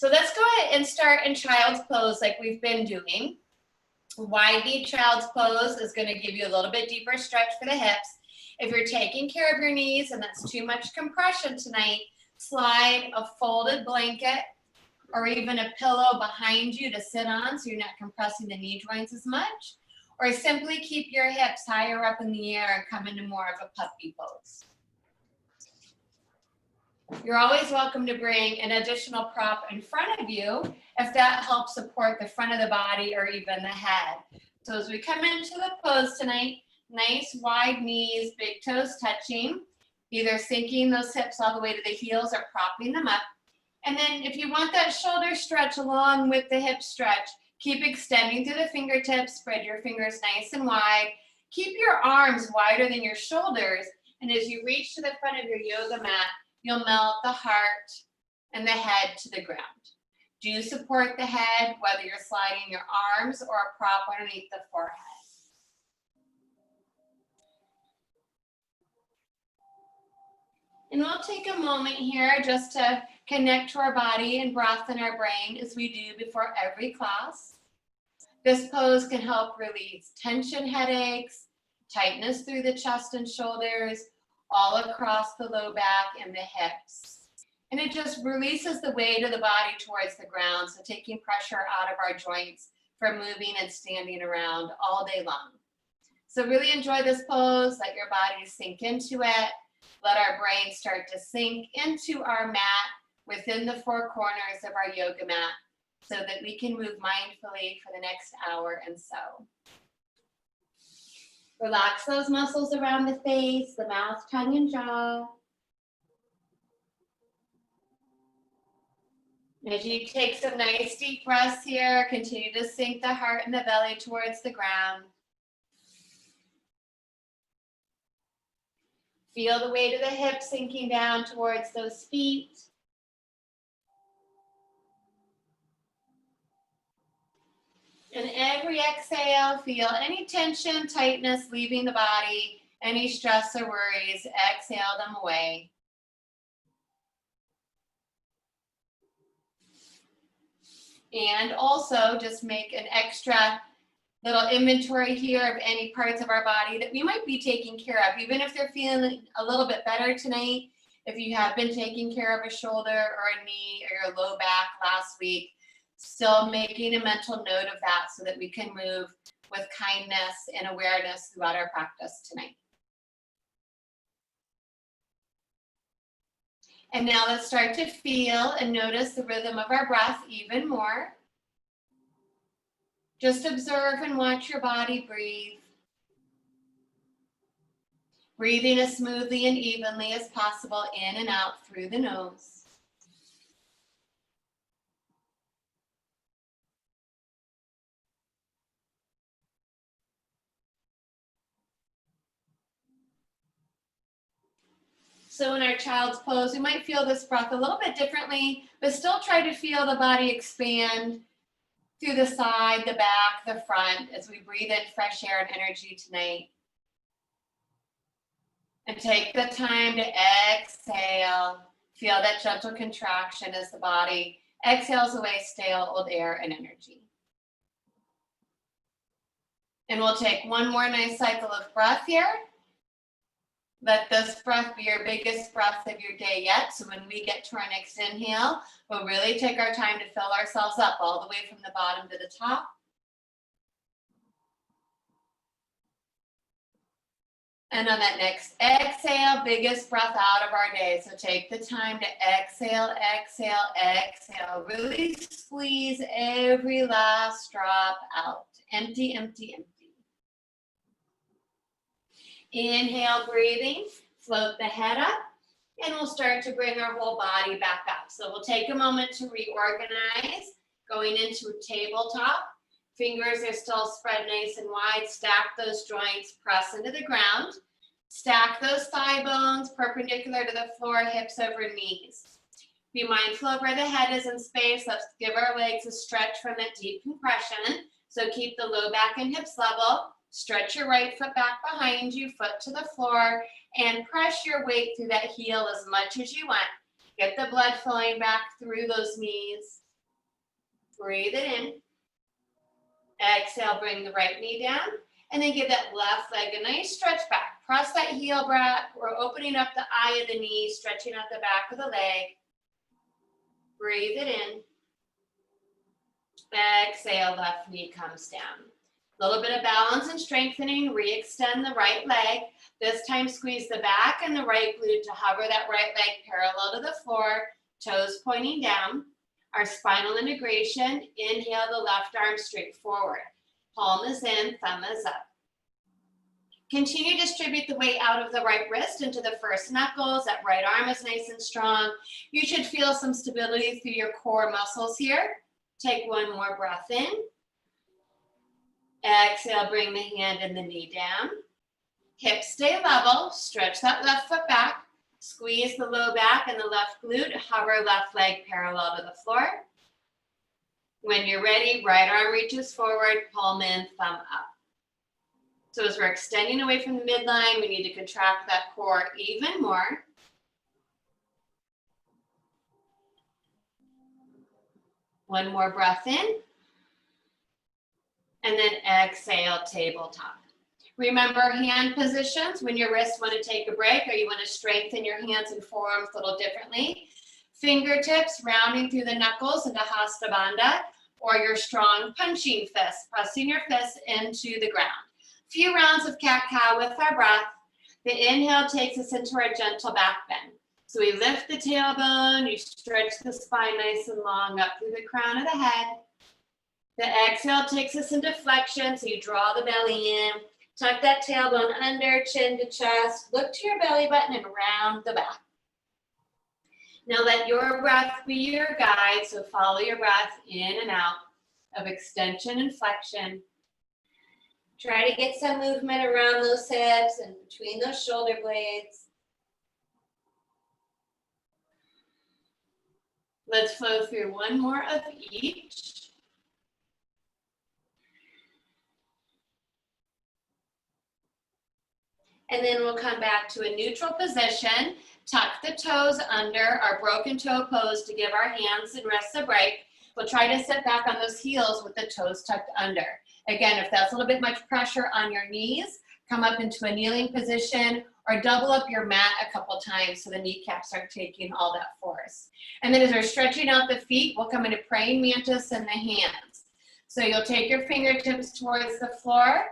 So let's go ahead and start in child's pose like we've been doing. Wide knee child's pose is going to give you a little bit deeper stretch for the hips. If you're taking care of your knees and that's too much compression tonight, slide a folded blanket or even a pillow behind you to sit on so you're not compressing the knee joints as much. Or simply keep your hips higher up in the air and come into more of a puppy pose. You're always welcome to bring an additional prop in front of you if that helps support the front of the body or even the head. So as we come into the pose tonight, nice wide knees, big toes touching, either sinking those hips all the way to the heels or propping them up. And then if you want that shoulder stretch along with the hip stretch, keep extending through the fingertips, spread your fingers nice and wide. Keep your arms wider than your shoulders. And as you reach to the front of your yoga mat, you'll melt the heart and the head to the ground. Do support the head, whether you're sliding your arms or a prop underneath the forehead. And we'll take a moment here just to connect to our body and breath and our brain as we do before every class. This pose can help release tension headaches, tightness through the chest and shoulders, all across the low back and the hips. And it just releases the weight of the body towards the ground, so taking pressure out of our joints from moving and standing around all day long. So really enjoy this pose, let your body sink into it, let our brain start to sink into our mat within the four corners of our yoga mat so that we can move mindfully for the next hour and so. Relax those muscles around the face, the mouth, tongue, and jaw. As you take some nice deep breaths here, continue to sink the heart and the belly towards the ground. Feel the weight of the hips sinking down towards those feet. And every exhale, feel any tension, tightness leaving the body, any stress or worries, exhale them away. And also just make an extra little inventory here of any parts of our body that we might be taking care of, even if they're feeling a little bit better tonight. If you have been taking care of a shoulder or a knee or your low back last week, still making a mental note of that so that we can move with kindness and awareness throughout our practice tonight. And now let's start to feel and notice the rhythm of our breath even more. Just observe and watch your body breathe. Breathing as smoothly and evenly as possible in and out through the nose. So in our child's pose, we might feel this breath a little bit differently, but still try to feel the body expand through the side, the back, the front, as we breathe in fresh air and energy tonight. And take the time to exhale. Feel that gentle contraction as the body exhales away stale old air and energy. And we'll take one more nice cycle of breath here. Let this breath be your biggest breath of your day yet. So when we get to our next inhale, we'll really take our time to fill ourselves up all the way from the bottom to the top. And on that next exhale, biggest breath out of our day. So take the time to exhale, exhale, exhale. Really squeeze every last drop out. Empty, empty, empty. Inhale, breathing, float the head up, and we'll start to bring our whole body back up. So we'll take a moment to reorganize, going into a tabletop. Fingers are still spread nice and wide. Stack those joints, press into the ground. Stack those thigh bones perpendicular to the floor, hips over knees. Be mindful of where the head is in space. Let's give our legs a stretch from that deep compression. So keep the low back and hips level. Stretch your right foot back behind you, foot to the floor, and press your weight through that heel as much as you want. Get the blood flowing back through those knees. Breathe it in. Exhale, bring the right knee down. And then give that left leg a nice stretch back. Press that heel back. We're opening up the eye of the knee, stretching out the back of the leg. Breathe it in. Exhale, left knee comes down. A little bit of balance and strengthening. Re-extend the right leg. This time squeeze the back and the right glute to hover that right leg parallel to the floor, toes pointing down. Our spinal integration. Inhale the left arm straight forward. Palm is in, thumb is up. Continue to distribute the weight out of the right wrist into the first knuckles. That right arm is nice and strong. You should feel some stability through your core muscles here. Take one more breath in. Exhale, bring the hand and the knee down. Hips stay level. Stretch that left foot back. Squeeze the low back and the left glute. Hover left leg parallel to the floor. When you're ready, right arm reaches forward, palm in, thumb up. So as we're extending away from the midline, we need to contract that core even more. One more breath in. And then exhale, tabletop. Remember hand positions when your wrists want to take a break or you want to strengthen your hands and forearms a little differently. Fingertips rounding through the knuckles into Hasta Bandha, or your strong punching fist, pressing your fists into the ground. Few rounds of cat-cow with our breath. The inhale takes us into our gentle back bend. So we lift the tailbone, you stretch the spine nice and long up through the crown of the head. The exhale takes us into flexion, so you draw the belly in, tuck that tailbone under, chin to chest, look to your belly button and round the back. Now let your breath be your guide, so follow your breath in and out of extension and flexion. Try to get some movement around those hips and between those shoulder blades. Let's flow through one more of each. And then we'll come back to a neutral position. Tuck the toes under our broken toe pose to give our hands and wrists a break. We'll try to sit back on those heels with the toes tucked under. Again, if that's a little bit much pressure on your knees, come up into a kneeling position or double up your mat a couple times so the kneecaps aren't taking all that force. And then as we're stretching out the feet, we'll come into praying mantis in the hands. So you'll take your fingertips towards the floor,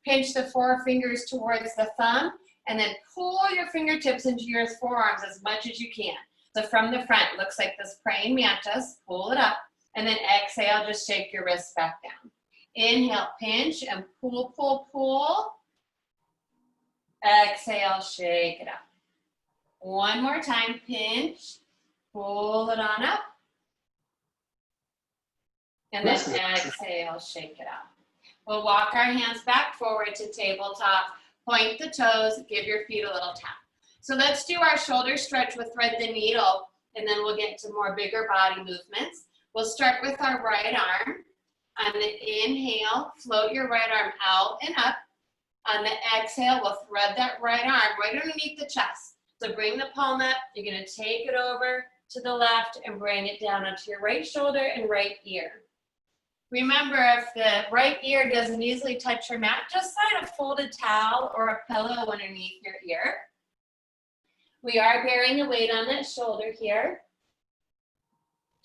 pinch the forefingers towards the thumb, and then pull your fingertips into your forearms as much as you can. So from the front, looks like this praying mantis, pull it up, and then exhale, just shake your wrists back down. Inhale, pinch and pull, pull, pull. Exhale, shake it up. One more time, pinch, pull it on up. And then exhale, shake it up. We'll walk our hands back forward to tabletop, point the toes, give your feet a little tap. So let's do our shoulder stretch with thread the needle, and then we'll get to more bigger body movements. We'll start with our right arm. On the inhale, float your right arm out and up. On the exhale, we'll thread that right arm right underneath the chest. So bring the palm up. You're going to take it over to the left and bring it down onto your right shoulder and right ear. Remember, if the right ear doesn't easily touch your mat, just slide a folded towel or a pillow underneath your ear. We are bearing the weight on that shoulder here.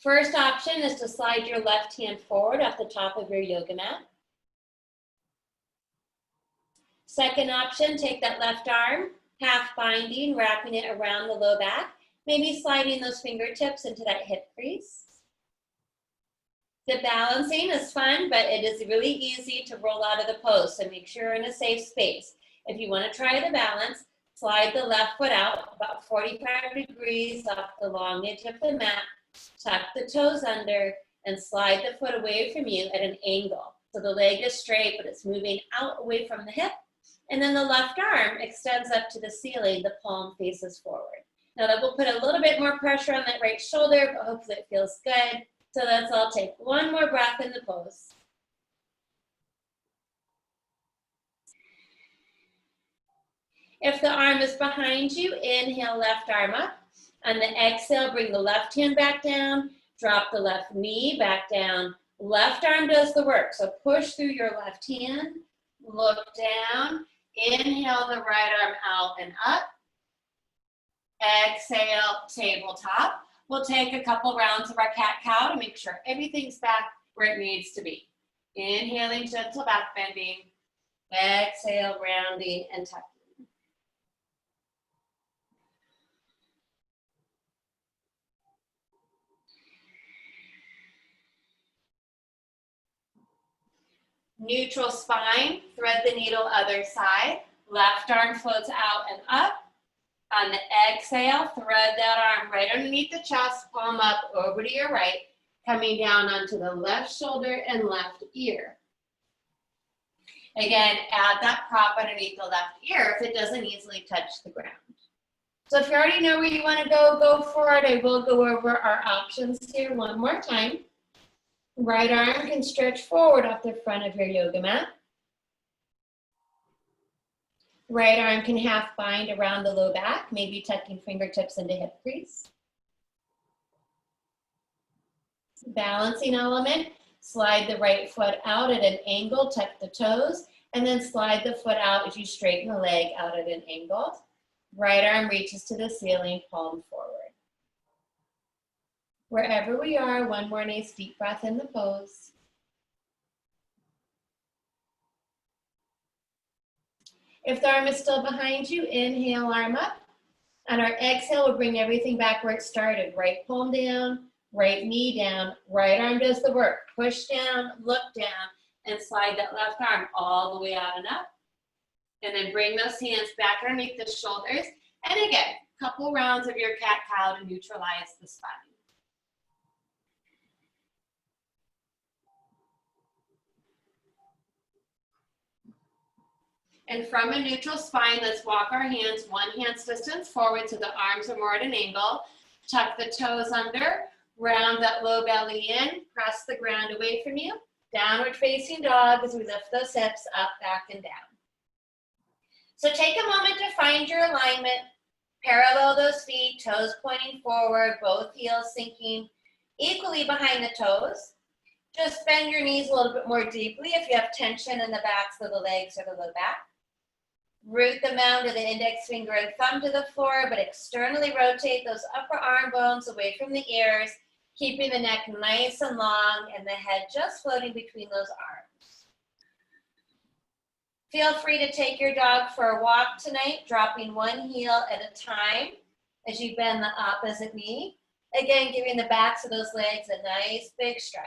First option is to slide your left hand forward off the top of your yoga mat. Second option, take that left arm, half binding, wrapping it around the low back, maybe sliding those fingertips into that hip crease. The balancing is fun, but it is really easy to roll out of the pose, so make sure you're in a safe space. If you want to try the balance, slide the left foot out about 45 degrees off the long edge of the mat, tuck the toes under, and slide the foot away from you at an angle. So the leg is straight, but it's moving out away from the hip. And then the left arm extends up to the ceiling, the palm faces forward. Now that will put a little bit more pressure on that right shoulder, but hopefully it feels good. So let's all take one more breath in the pose. If the arm is behind you, inhale, left arm up. On the exhale, bring the left hand back down, drop the left knee back down, Left arm does the work. So push through your left hand, look down, inhale the right arm out and up. Exhale, tabletop. We'll take a couple rounds of our cat-cow to make sure everything's back where it needs to be. Inhaling, gentle back bending. Exhale, rounding and tucking. Neutral spine, thread the needle other side. Left arm floats out and up. On the exhale, thread that arm right underneath the chest, palm up over to your right, coming down onto the left shoulder and left ear. Again, add that prop underneath the left ear if it doesn't easily touch the ground. So if you already know where you want to go, go for it. I will go over our options here one more time. Right arm can stretch forward off the front of your yoga mat. Right arm can half bind around the low back, maybe tucking fingertips into hip crease. Balancing element, slide the right foot out at an angle, tuck the toes, and then slide the foot out as you straighten the leg out at an angle. Right arm reaches to the ceiling, palm forward. Wherever we are, one more nice deep breath in the pose. If the arm is still behind you, inhale, arm up. On our exhale, we'll bring everything back where it started. Right palm down, right knee down, right arm does the work. Push down, look down, and slide that left arm all the way out and up. And then bring those hands back underneath the shoulders. And again, a couple rounds of your cat-cow to neutralize the spine. And from a neutral spine, let's walk our hands one hand's distance forward so the arms are more at an angle. Tuck the toes under, round that low belly in, press the ground away from you. Downward facing dog as we lift those hips up, back, and down. So take a moment to find your alignment. Parallel those feet, toes pointing forward, both heels sinking equally behind the toes. Just bend your knees a little bit more deeply if you have tension in the backs of the legs or the low back. Root the mound of the index finger and thumb to the floor, but externally rotate those upper arm bones away from the ears, keeping the neck nice and long and the head just floating between those arms. Feel free to take your dog for a walk tonight, dropping one heel at a time as you bend the opposite knee. Again, giving the backs of those legs a nice big stretch.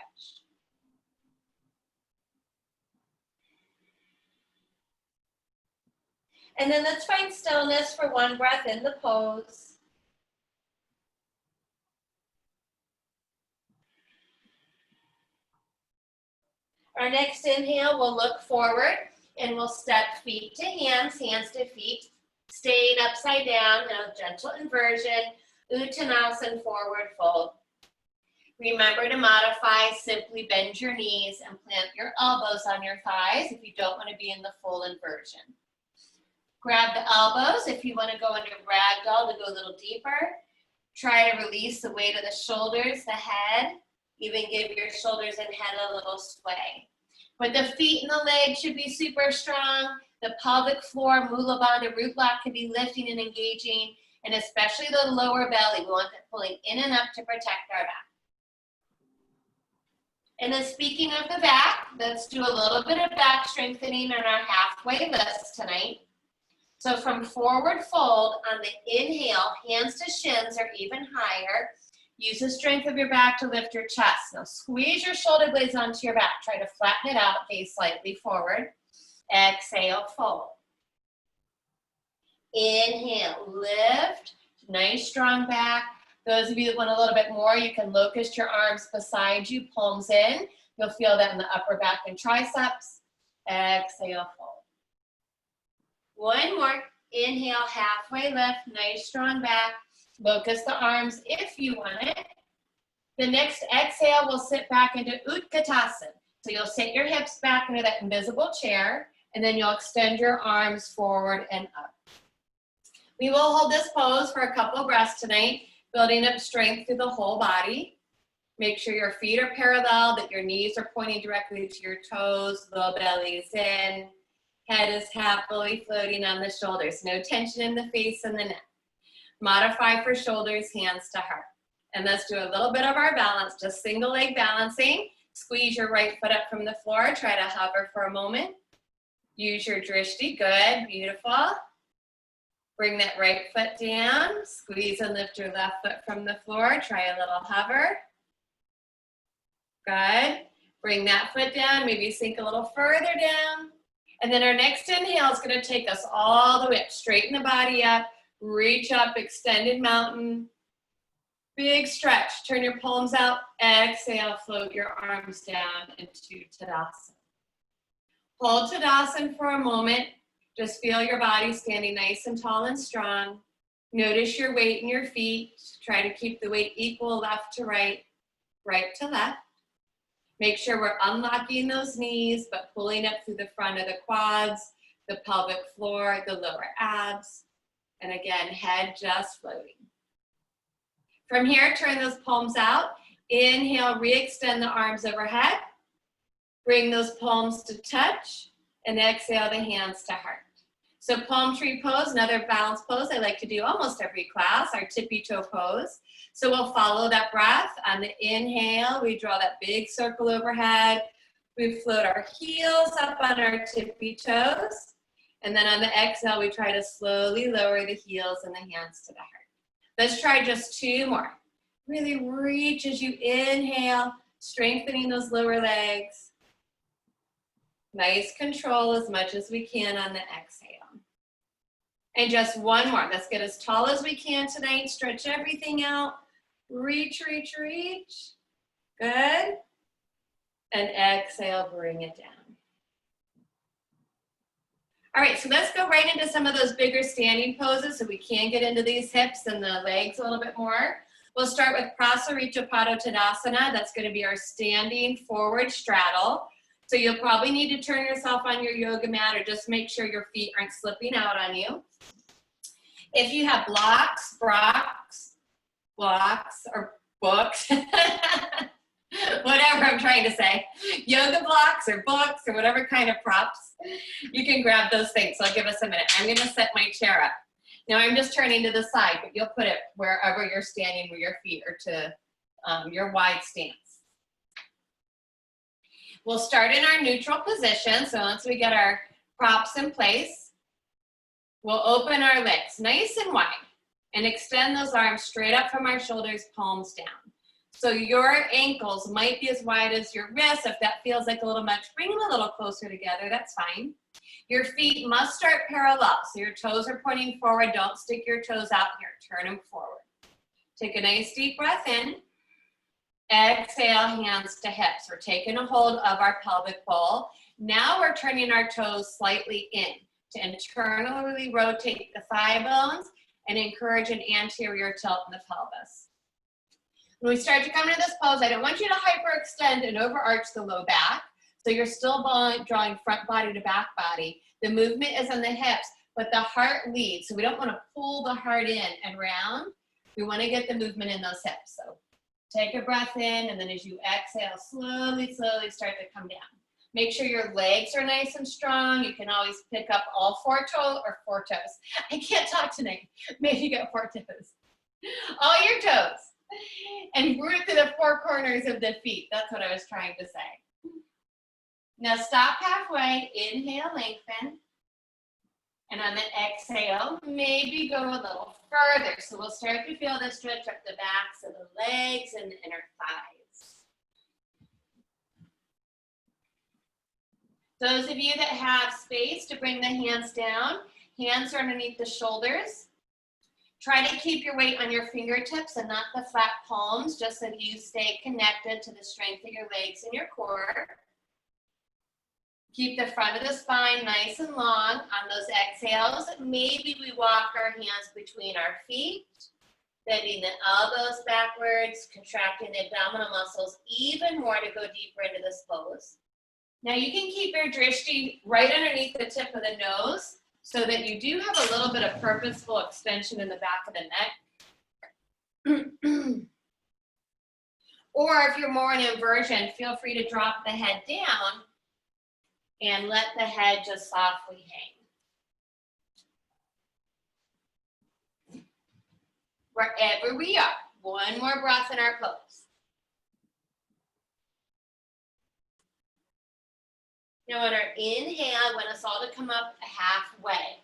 And then let's find stillness for one breath in the pose. Our next inhale, we'll look forward and we'll step feet to hands, hands to feet, staying upside down in a gentle inversion, Uttanasana, forward fold. Remember to modify, simply bend your knees and plant your elbows on your thighs if you don't want to be in the full inversion. Grab the elbows if you want to go into ragdoll to go a little deeper. Try to release the weight of the shoulders, the head. Even give your shoulders and head a little sway. But the feet and the legs should be super strong. The pelvic floor, Mula Bandha root block can be lifting and engaging, and especially the lower belly. We want that pulling in and up to protect our back. And then speaking of the back, let's do a little bit of back strengthening on our halfway lift tonight. So from forward fold, on the inhale, hands to shins or even higher. Use the strength of your back to lift your chest. Now squeeze your shoulder blades onto your back. Try to flatten it out, gaze slightly forward. Exhale, fold. Inhale, lift. Nice strong back. Those of you that want a little bit more, you can locust your arms beside you, palms in. You'll feel that in the upper back and triceps. Exhale, fold. One more. Inhale, halfway lift, nice strong back. Locust the arms if you want it. The next exhale, we'll sit back into Utkatasana. So you'll sit your hips back into that invisible chair, and then you'll extend your arms forward and up. We will hold this pose for a couple of breaths tonight, building up strength through the whole body. Make sure your feet are parallel, that your knees are pointing directly to your toes, low belly's in, head is happily floating on the shoulders. No tension in the face and the neck. Modify for shoulders, hands to heart. And let's do a little bit of our balance, just single leg balancing. Squeeze your right foot up from the floor. Try to hover for a moment. Use your drishti. Good, beautiful. Bring that right foot down. Squeeze and lift your left foot from the floor. Try a little hover. Good. Bring that foot down. Maybe sink a little further down. And then our next inhale is going to take us all the way up. Straighten the body up. Reach up, extended mountain. Big stretch. Turn your palms out. Exhale, float your arms down into Tadasana. Hold Tadasana for a moment. Just feel your body standing nice and tall and strong. Notice your weight in your feet. Try to keep the weight equal left to right, right to left. Make sure we're unlocking those knees, but pulling up through the front of the quads, the pelvic floor, the lower abs. And again, head just floating. From here, turn those palms out. Inhale, re-extend the arms overhead. Bring those palms to touch. And exhale the hands to heart. So palm tree pose, another balance pose I like to do almost every class, our tippy toe pose. So we'll follow that breath. On the inhale, we draw that big circle overhead. We float our heels up on our tippy toes. And then on the exhale, we try to slowly lower the heels and the hands to the heart. Let's try just two more. Really reach as you inhale, strengthening those lower legs. Nice control as much as we can on the exhale. And just one more. Let's get as tall as we can tonight. Stretch everything out. Reach, reach, reach. Good. And exhale, bring it down. All right, so let's go right into some of those bigger standing poses so we can get into these hips and the legs a little bit more. We'll start with Prasarita Padottanasana. That's going to be our standing forward straddle. So you'll probably need to turn yourself on your yoga mat or just make sure your feet aren't slipping out on you. If you have blocks, or books, whatever I'm trying to say, yoga blocks or books or whatever kind of props, you can grab those things. So I'll give us a minute. I'm going to set my chair up. Now I'm just turning to the side, but you'll put it wherever you're standing where your feet are to your wide stance. We'll start in our neutral position. So once we get our props in place, we'll open our legs nice and wide and extend those arms straight up from our shoulders, palms down. So your ankles might be as wide as your wrists. If that feels like a little much, bring them a little closer together, that's fine. Your feet must start parallel. So your toes are pointing forward. Don't stick your toes out here, turn them forward. Take a nice deep breath in. Exhale, hands to hips. We're taking a hold of our pelvic bowl. Now we're turning our toes slightly in to internally rotate the thigh bones and encourage an anterior tilt in the pelvis. When we start to come into this pose, I don't want you to hyperextend and overarch the low back. So you're still drawing front body to back body. The movement is on the hips, but the heart leads. So we don't want to pull the heart in and round. We want to get the movement in those hips. So take a breath in, and then as you exhale, slowly, slowly start to come down. Make sure your legs are nice and strong. You can always pick up all four toes. I can't talk tonight. Maybe you got 4 toes. All your toes. And root to the 4 corners of the feet. That's what I was trying to say. Now stop halfway. Inhale, lengthen. And on the exhale, maybe go a little further. So we'll start to feel the stretch up the backs of the legs and the inner thighs. Those of you that have space to bring the hands down, hands are underneath the shoulders. Try to keep your weight on your fingertips and not the flat palms, just so you stay connected to the strength of your legs and your core. Keep the front of the spine nice and long. On those exhales, maybe we walk our hands between our feet, bending the elbows backwards, contracting the abdominal muscles even more to go deeper into this pose. Now you can keep your drishti right underneath the tip of the nose so that you do have a little bit of purposeful extension in the back of the neck. Or if you're more in inversion, feel free to drop the head down and let the head just softly hang. Wherever we are, one more breath in our pose. Now on our inhale, I want us all to come up halfway.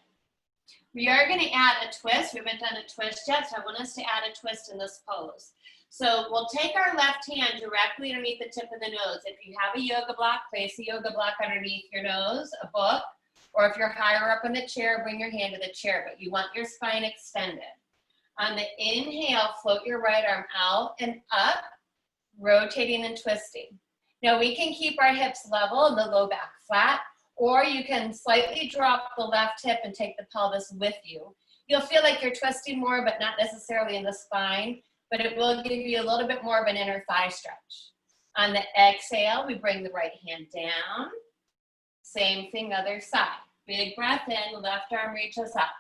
We are going to add a twist. We haven't done a twist yet, so I want us to add a twist in this pose. So we'll take our left hand directly underneath the tip of the nose. If you have a yoga block, place the yoga block underneath your nose, a book, or if you're higher up in the chair, bring your hand to the chair, but you want your spine extended. On the inhale, float your right arm out and up, rotating and twisting. Now we can keep our hips level and the low back flat, or you can slightly drop the left hip and take the pelvis with you. You'll feel like you're twisting more, but not necessarily in the spine, but it will give you a little bit more of an inner thigh stretch. On the exhale, we bring the right hand down. Same thing, other side. Big breath in, left arm reaches up.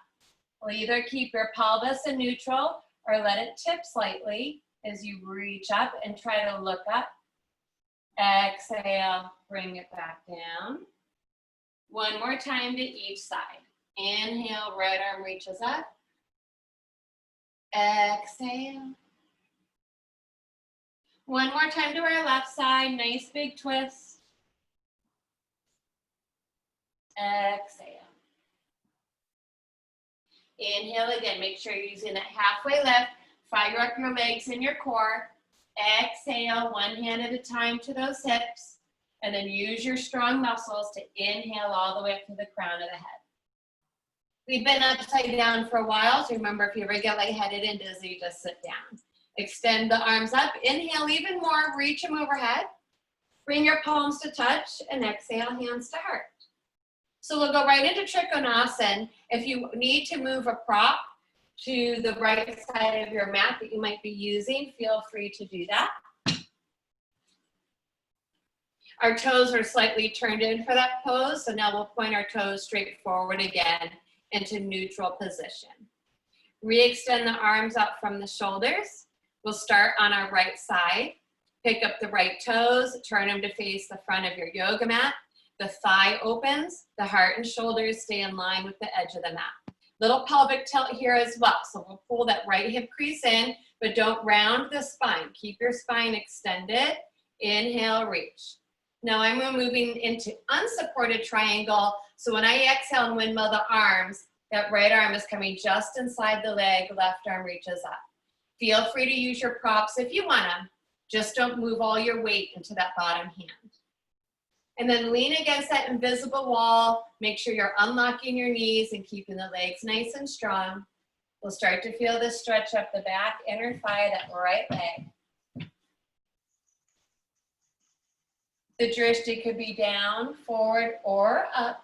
We'll either keep your pelvis in neutral or let it tip slightly as you reach up and try to look up. Exhale, bring it back down. One more time to each side. Inhale, right arm reaches up. Exhale. One more time to our left side, nice big twist. Exhale. Inhale again, make sure you're using that halfway lift. Fire up your legs and your core. Exhale, one hand at a time to those hips. And then use your strong muscles to inhale all the way up to the crown of the head. We've been upside down for a while, so remember if you ever get lightheaded and dizzy, just sit down. Extend the arms up, inhale even more, reach them overhead. Bring your palms to touch and exhale, hands to heart. So we'll go right into Trikonasana. If you need to move a prop to the right side of your mat that you might be using, feel free to do that. Our toes are slightly turned in for that pose, so now we'll point our toes straight forward again into neutral position. Re-extend the arms out from the shoulders. We'll start on our right side. Pick up the right toes, turn them to face the front of your yoga mat. The thigh opens, the heart and shoulders stay in line with the edge of the mat. Little pelvic tilt here as well, so we'll pull that right hip crease in, but don't round the spine. Keep your spine extended. Inhale, reach. Now I'm moving into unsupported triangle, so when I exhale and windmill the arms, that right arm is coming just inside the leg, left arm reaches up. Feel free to use your props if you want them, just don't move all your weight into that bottom hand. And then lean against that invisible wall, make sure you're unlocking your knees and keeping the legs nice and strong. We'll start to feel this stretch up the back, inner thigh, that right leg. The drishti could be down, forward, or up.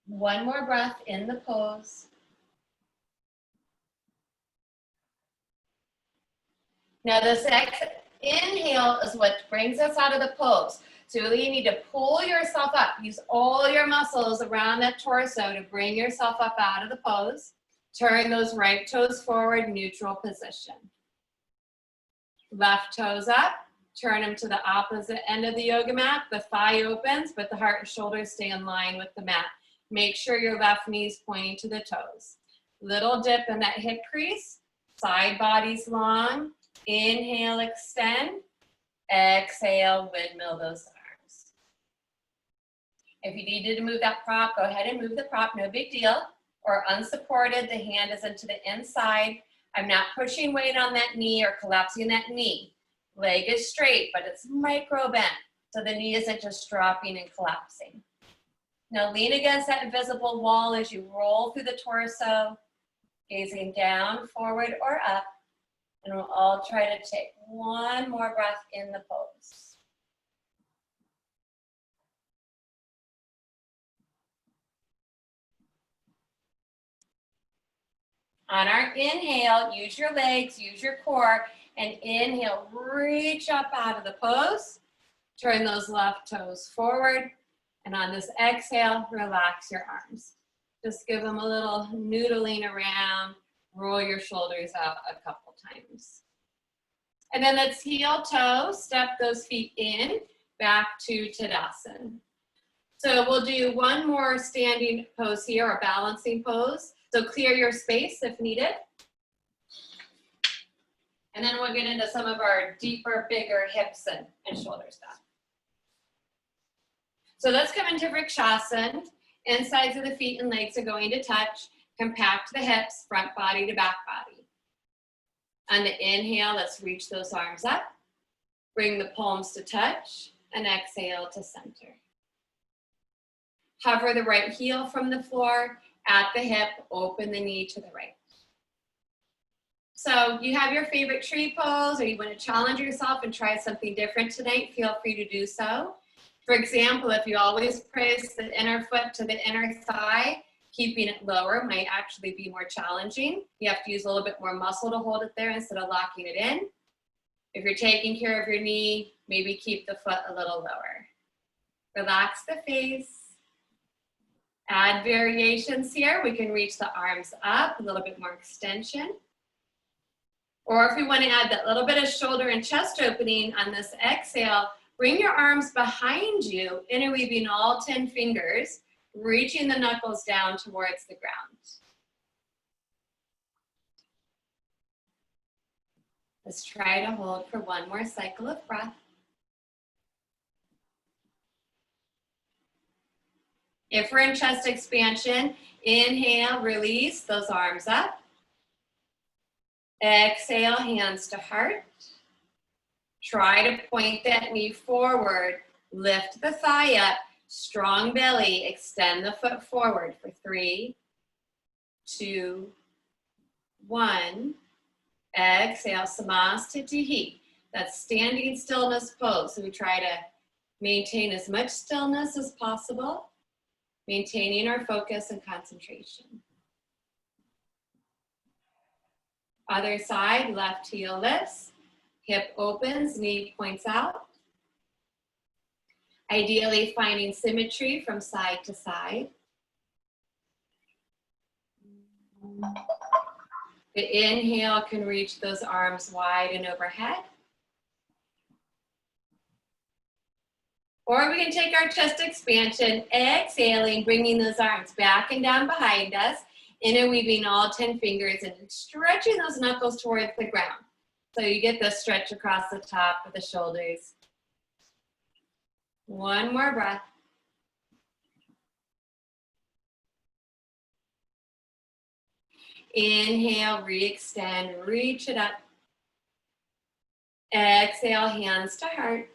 One more breath in the pose. Now this inhale is what brings us out of the pose. So really you need to pull yourself up. Use all your muscles around that torso to bring yourself up out of the pose. Turn those right toes forward, neutral position. Left toes up, turn them to the opposite end of the yoga mat. The thigh opens, but the heart and shoulders stay in line with the mat. Make sure your left knee is pointing to the toes. Little dip in that hip crease, side body's long. Inhale, extend. Exhale, windmill those arms. If you needed to move that prop, go ahead and move the prop, no big deal. Or unsupported, the hand is into the inside. I'm not pushing weight on that knee or collapsing that knee. Leg is straight, but it's micro bent, so the knee isn't just dropping and collapsing. Now lean against that invisible wall as you roll through the torso, gazing down, forward, or up. And we'll all try to take one more breath in the pose. On our inhale, use your legs, use your core, and inhale, reach up out of the pose. Turn those left toes forward. And on this exhale, relax your arms. Just give them a little noodling around, Roll your shoulders out a couple times. And then let's heel toe, step those feet in, back to Tadasana. So we'll do one more standing pose here, or balancing pose. So clear your space if needed. And then we'll get into some of our deeper, bigger hips and shoulder stuff. So let's come into Vrikshasana. Insides of the feet and legs are going to touch. Compact the hips, front body to back body. On the inhale, let's reach those arms up. Bring the palms to touch, and exhale to center. Hover the right heel from the floor, at the hip, open the knee to the right. So you have your favorite tree pose, or you want to challenge yourself and try something different tonight, feel free to do so. For example, if you always press the inner foot to the inner thigh, keeping it lower might actually be more challenging. You have to use a little bit more muscle to hold it there instead of locking it in. If you're taking care of your knee, maybe keep the foot a little lower. Relax the face. Add variations here. We can reach the arms up, a little bit more extension. Or if we want to add that little bit of shoulder and chest opening on this exhale, bring your arms behind you, interweaving all 10 fingers, reaching the knuckles down towards the ground. Let's try to hold for one more cycle of breath. If we're in chest expansion, inhale, release those arms up. Exhale, hands to heart. Try to point that knee forward. Lift the thigh up. Strong belly. Extend the foot forward for 3, 2, 1. Exhale, Samastitihi. That's standing stillness pose. So we try to maintain as much stillness as possible, maintaining our focus and concentration. Other side, left heel lifts, hip opens, knee points out. Ideally finding symmetry from side to side. The inhale can reach those arms wide and overhead. Or we can take our chest expansion, exhaling, bringing those arms back and down behind us, interweaving all 10 fingers and stretching those knuckles towards the ground. So you get the stretch across the top of the shoulders. One more breath. Inhale, re-extend, reach it up. Exhale, hands to heart.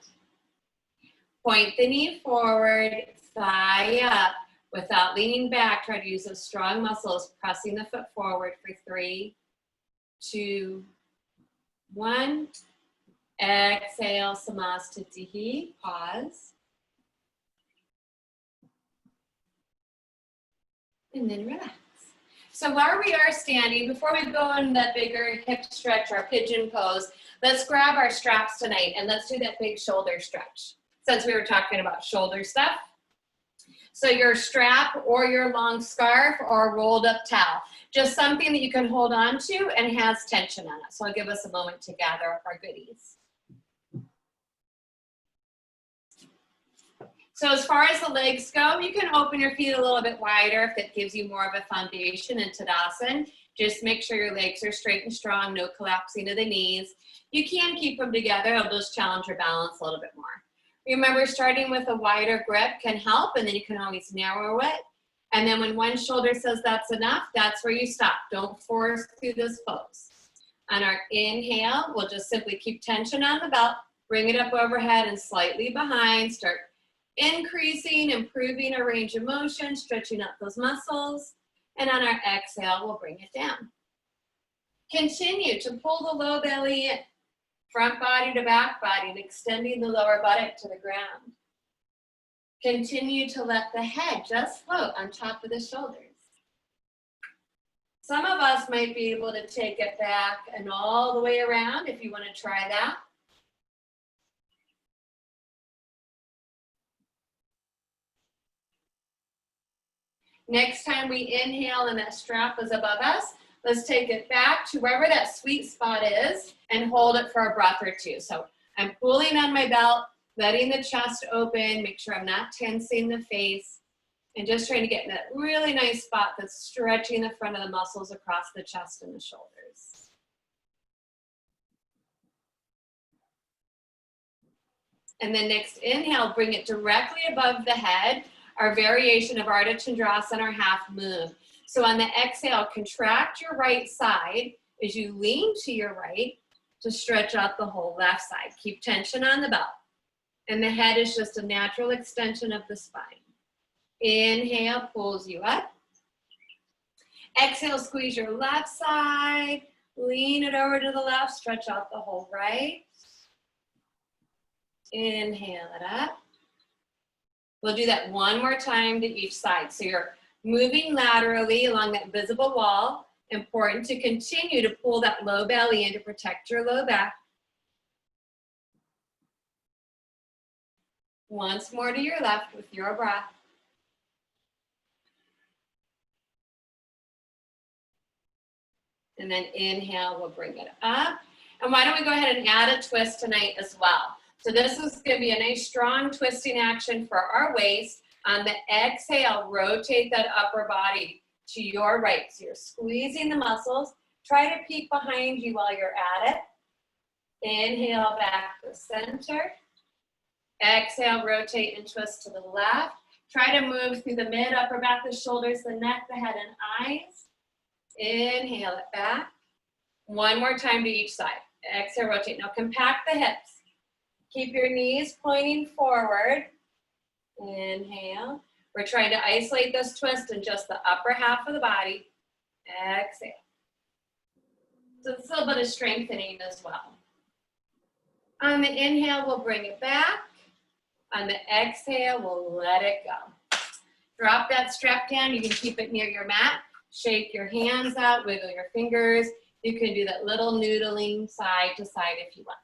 Point the knee forward, thigh up. Without leaning back, try to use those strong muscles, pressing the foot forward for 3, 2, 1. Exhale, Samastitihi, pause. And then relax. So while we are standing, before we go in that bigger hip stretch, our pigeon pose, let's grab our straps tonight and let's do that big shoulder stretch, since we were talking about shoulder stuff. So your strap or your long scarf or rolled up towel, just something that you can hold on to and has tension on it. So I'll give us a moment to gather up our goodies. So as far as the legs go, you can open your feet a little bit wider if that gives you more of a foundation in Tadasana. Just make sure your legs are straight and strong, no collapsing of the knees. You can keep them together, it'll just challenge your balance a little bit more. Remember, starting with a wider grip can help, and then you can always narrow it. And then when one shoulder says that's enough, that's where you stop. Don't force through this pose. On our inhale, we'll just simply keep tension on the belt, bring it up overhead and slightly behind, start increasing, improving our range of motion, stretching out those muscles. And on our exhale, we'll bring it down. Continue to pull the low belly in. Front body to back body and extending the lower buttock to the ground. Continue to let the head just float on top of the shoulders. Some of us might be able to take it back and all the way around if you want to try that. Next time we inhale and that strap is above us, Let's take it back to wherever that sweet spot is and hold it for a breath or two. So I'm pulling on my belt, letting the chest open, make sure I'm not tensing the face, and just trying to get in that really nice spot that's stretching the front of the muscles across the chest and the shoulders. And then next inhale, bring it directly above the head, our variation of Ardha Chandrasana, our half moon. So on the exhale, contract your right side as you lean to your right to stretch out the whole left side. Keep tension on the belt. And the head is just a natural extension of the spine. Inhale, pulls you up. Exhale, squeeze your left side. Lean it over to the left, stretch out the whole right. Inhale it up. We'll do that one more time to each side. So you're moving laterally along that visible wall. Important to continue to pull that low belly in to protect your low back. Once more to your left with your breath. And then inhale, we'll bring it up. And why don't we go ahead and add a twist tonight as well. So this is going to be a nice strong twisting action for our waist. On the exhale, rotate that upper body to your right. So you're squeezing the muscles. Try to peek behind you while you're at it. Inhale back to center. Exhale, rotate and twist to the left. Try to move through the mid, upper back, the shoulders, the neck, the head, and eyes. Inhale it back. One more time to each side. Exhale, rotate. Now compact the hips. Keep your knees pointing forward. Inhale. We're trying to isolate this twist in just the upper half of the body. Exhale. So it's a little bit of strengthening as well. On the inhale, we'll bring it back. On the exhale, we'll let it go. Drop that strap down. You can keep it near your mat. Shake your hands out, wiggle your fingers. You can do that little noodling side to side if you want.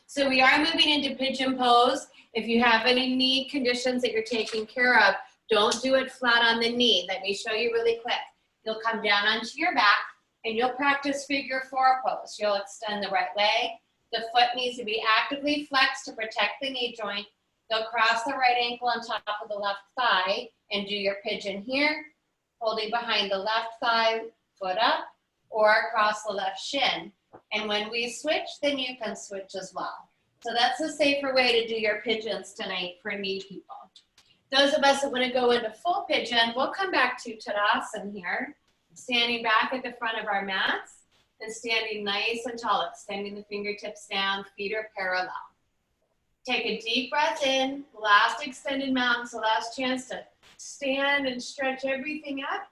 So we are moving into pigeon pose. If you have any knee conditions that you're taking care of, don't do it flat on the knee. Let me show you really quick. You'll come down onto your back and you'll practice figure four pose. You'll extend the right leg. The foot needs to be actively flexed to protect the knee joint. You'll cross the right ankle on top of the left thigh and do your pigeon here, holding behind the left thigh, foot up, or across the left shin. And when we switch, then you can switch as well. So that's a safer way to do your pigeons tonight for knee people. Those of us that want to go into full pigeon, we'll come back to Tadasana here, standing back at the front of our mats and standing nice and tall, extending the fingertips down, feet are parallel. Take a deep breath in, last extended mountain, so last chance to stand and stretch everything up.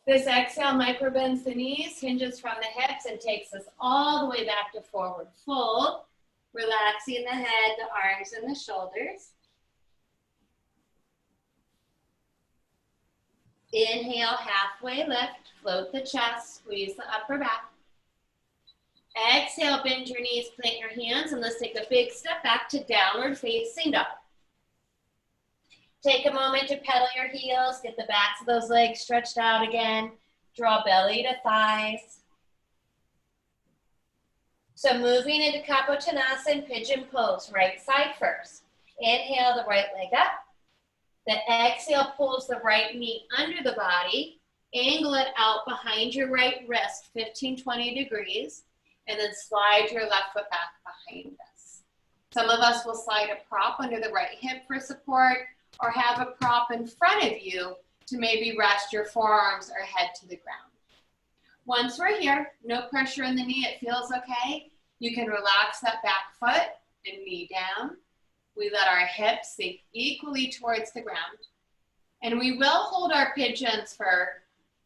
This exhale micro bends the knees, hinges from the hips, and takes us all the way back to forward fold, relaxing the head, the arms, and the shoulders. Inhale, halfway lift, float the chest, squeeze the upper back. Exhale, bend your knees, plant your hands, and let's take a big step back to downward facing dog. Take a moment to pedal your heels, get the backs of those legs stretched out again. Draw belly to thighs. So moving into Kapotanasana, pigeon pose, right side first. Inhale the right leg up. The exhale pulls the right knee under the body. Angle it out behind your right wrist, 15-20 degrees. And then slide your left foot back behind us. Some of us will slide a prop under the right hip for support, or have a prop in front of you to maybe rest your forearms or head to the ground. Once we're here, no pressure in the knee, it feels okay. You can relax that back foot and knee down. We let our hips sink equally towards the ground. And we will hold our pigeons for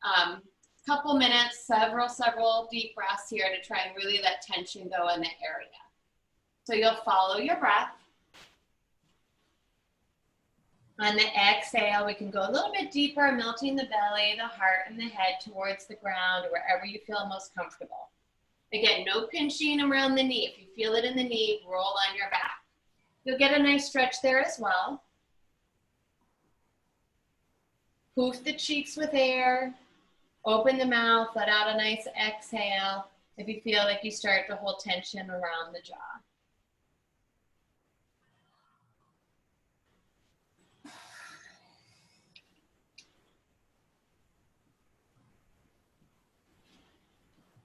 a couple minutes, several deep breaths here to try and really let tension go in the area. So you'll follow your breath. On the exhale, we can go a little bit deeper, melting the belly, the heart, and the head towards the ground or wherever you feel most comfortable. Again, no pinching around the knee. If you feel it in the knee, roll on your back. You'll get a nice stretch there as well. Poof the cheeks with air. Open the mouth, let out a nice exhale if you feel like you start to hold tension around the jaw.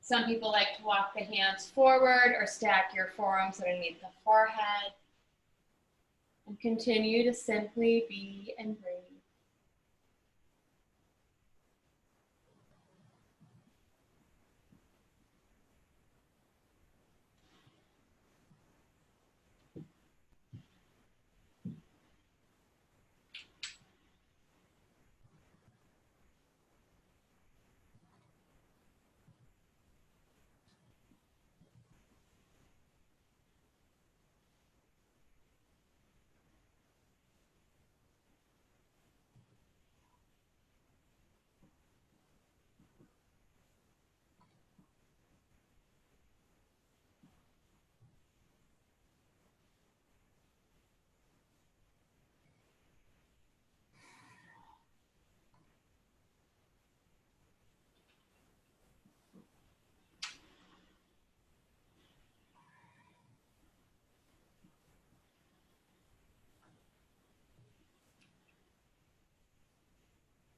Some people like to walk the hands forward or stack your forearms underneath the forehead. And continue to simply be and breathe.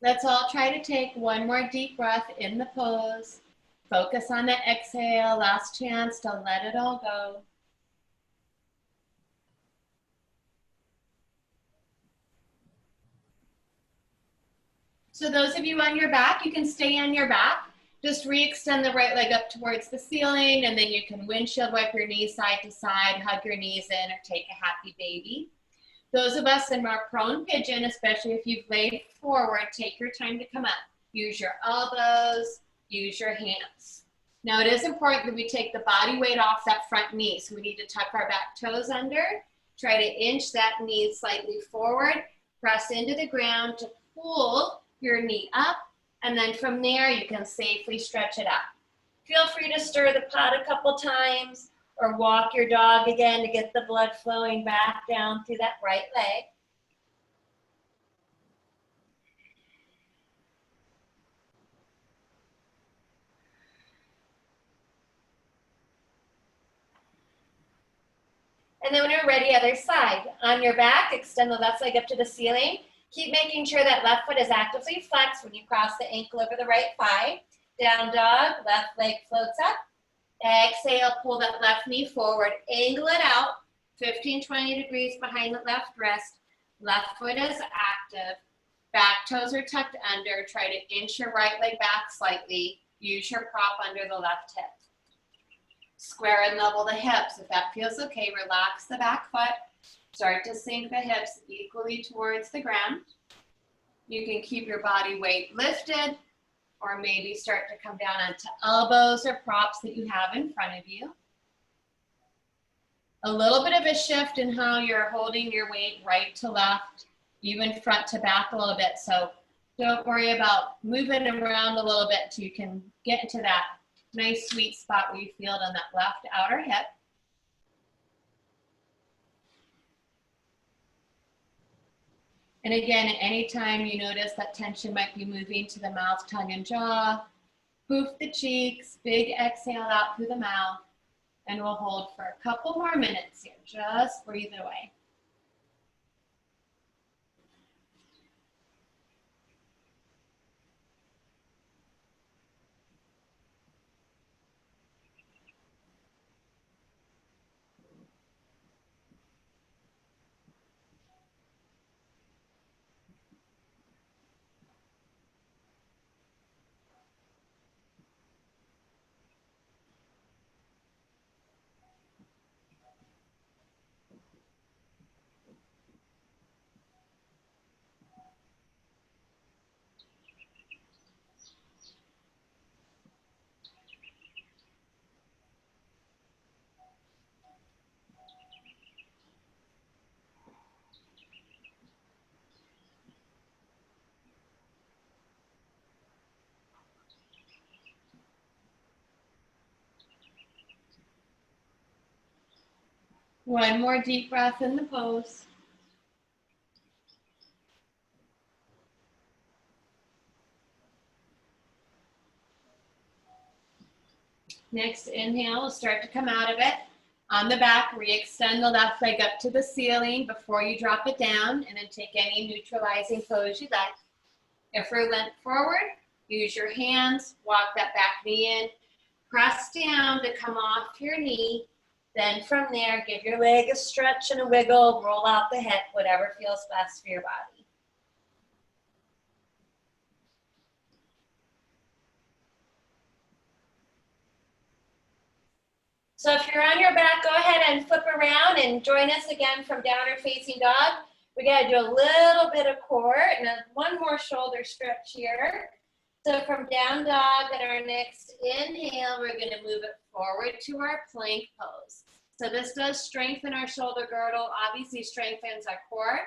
Let's all try to take one more deep breath in the pose. Focus on the exhale, last chance to let it all go. So those of you on your back, you can stay on your back. Just re-extend the right leg up towards the ceiling, and then you can windshield wipe your knees side to side, hug your knees in, or take a happy baby. Those of us in more prone pigeon, especially if you've laid forward, take your time to come up. Use your elbows, use your hands. Now it is important that we take the body weight off that front knee, so we need to tuck our back toes under, try to inch that knee slightly forward, press into the ground to pull your knee up, and then from there you can safely stretch it up. Feel free to stir the pot a couple times, or walk your dog again to get the blood flowing back down through that right leg. And then when you're ready, other side. On your back, extend the left leg up to the ceiling. Keep making sure that left foot is actively flexed when you cross the ankle over the right thigh. Down dog, left leg floats up. Exhale, pull that left knee forward, angle it out, 15-20 degrees behind the left wrist. Left foot is active. Back toes are tucked under. Try to inch your right leg back slightly. Use your prop under the left hip. Square and level the hips. If that feels okay, relax the back foot. Start to sink the hips equally towards the ground. You can keep your body weight lifted, or maybe start to come down onto elbows or props that you have in front of you. A little bit of a shift in how you're holding your weight right to left, even front to back a little bit. So don't worry about moving around a little bit so you can get into that nice sweet spot where you feel it on that left outer hip. And again, at any time you notice that tension might be moving to the mouth, tongue, and jaw, poof the cheeks, big exhale out through the mouth, and we'll hold for a couple more minutes here. Just breathe it away. One more deep breath in the pose. Next inhale, we'll start to come out of it. On the back, re-extend the left leg up to the ceiling before you drop it down, and then take any neutralizing pose you like. If we're leant forward, use your hands, walk that back knee in, press down to come off your knee. Then from there, give your leg a stretch and a wiggle, roll out the hip, whatever feels best for your body. So if you're on your back, go ahead and flip around and join us again from downward facing dog. We gotta do a little bit of core and then one more shoulder stretch here. So from down dog, at our next inhale, we're gonna move it forward to our plank pose. So this does strengthen our shoulder girdle, obviously strengthens our core.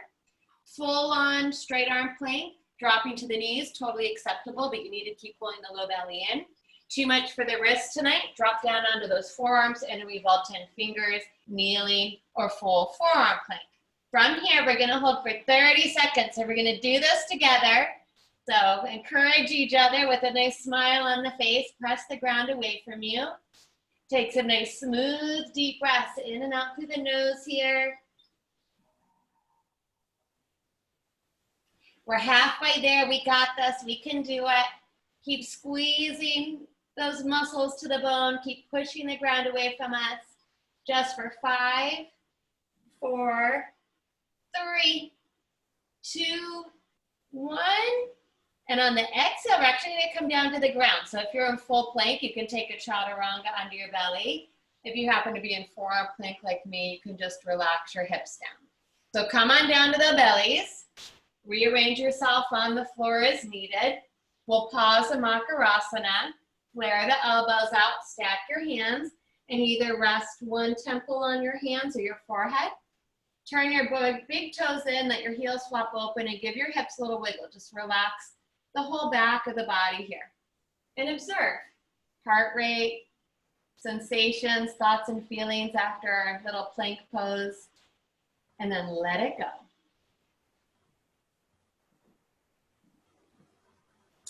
Full on straight arm plank, dropping to the knees, totally acceptable, but you need to keep pulling the low belly in. Too much for the wrists tonight, drop down onto those forearms and we all 10 fingers, kneeling or full forearm plank. From here, we're gonna hold for 30 seconds. So we're gonna do this together. So encourage each other with a nice smile on the face, press the ground away from you. Take some nice smooth deep breaths in and out through the nose here. We're halfway there, we got this, we can do it. Keep squeezing those muscles to the bone, keep pushing the ground away from us. Just for 5, 4, 3, 2, 1. And on the exhale, we're actually gonna come down to the ground. So if you're in full plank, you can take a chaturanga onto your belly. If you happen to be in forearm plank like me, you can just relax your hips down. So come on down to the bellies. Rearrange yourself on the floor as needed. We'll pause the Makarasana, flare the elbows out, stack your hands, and either rest one temple on your hands or your forehead. Turn your big toes in, let your heels flop open, and give your hips a little wiggle. Just relax the whole back of the body here. And observe heart rate, sensations, thoughts, and feelings after our little plank pose, and then let it go.